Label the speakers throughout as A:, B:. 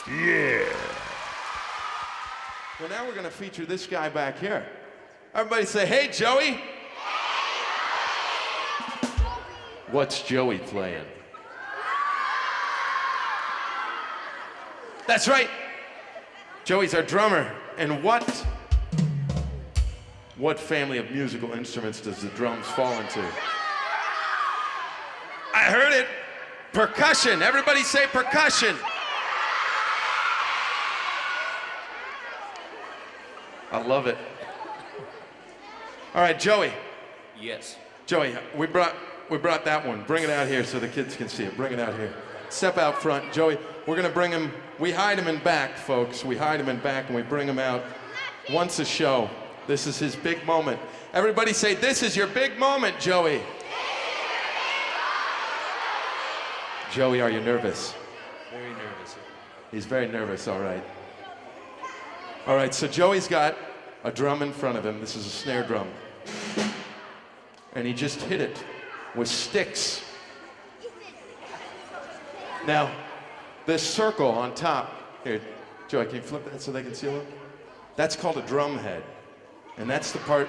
A: Yeah.
B: Well, now we're going to feature this guy back here. Everybody say, hey, Joey. What's Joey playing? That's right. Joey's our drummer. And what family of musical instruments does the drums fall into? I heard it. Percussion. Everybody say percussion. I love it. All right, Joey.
C: Yes.
B: Joey, we brought that one. Bring it out here so the kids can see it. Bring it out here. Step out front, Joey. We're gonna bring him. We hide him in back, folks. We hide him in back and we bring him out once a show. This is his big moment. Everybody say, this is your big moment, Joey. Joey, are you nervous?
C: Very nervous.
B: He's very nervous, all right. All right, so Joey's got a drum in front of him. This is a snare drum. And he just hit it with sticks. Now, this circle on top, here, Joey, can you flip that so they can see a little? That's called a drum head. And that's the part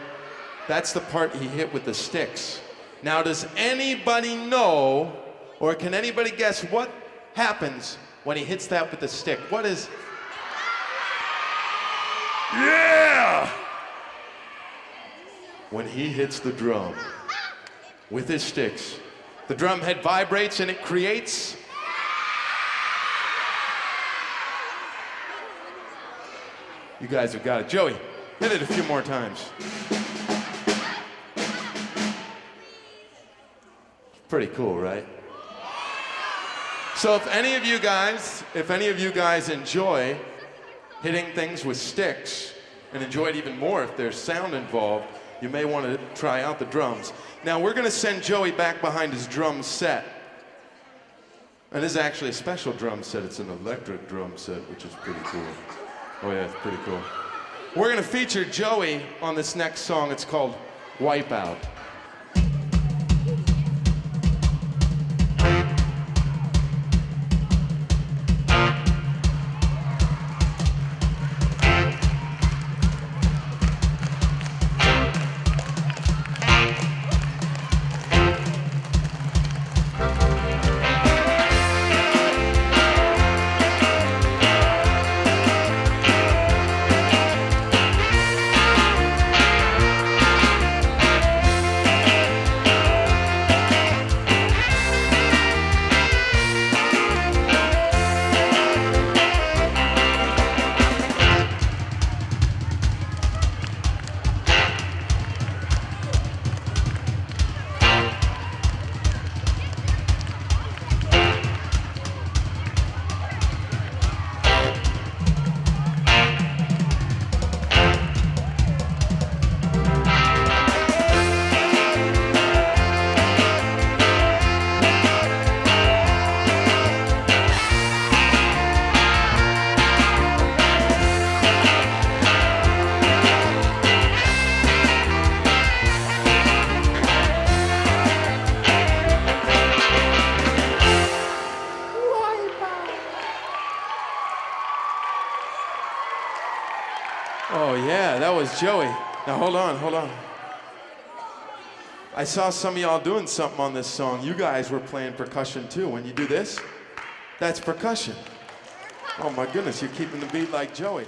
B: he hit with the sticks. Now, does anybody know, or can anybody guess what happens when he hits that with the stick? What is?
A: Yeah!
B: When he hits the drum with his sticks, the drum head vibrates and it creates. You guys have got it. Joey, hit it a few more times. Pretty cool, right? So if any of you guys enjoy hitting things with sticks and enjoy it even more if there's sound involved, you may want to try out the drums. Now we're going to send Joey back behind his drum set. And this is actually a special drum set. It's an electric drum set, which is pretty cool. Oh yeah, it's pretty cool. We're going to feature Joey on this next song. It's called Wipeout. Oh yeah, that was Joey. Now hold on. I saw some of y'all doing something on this song. You guys were playing percussion too. When you do this, that's percussion. Oh my goodness, you're keeping the beat like Joey.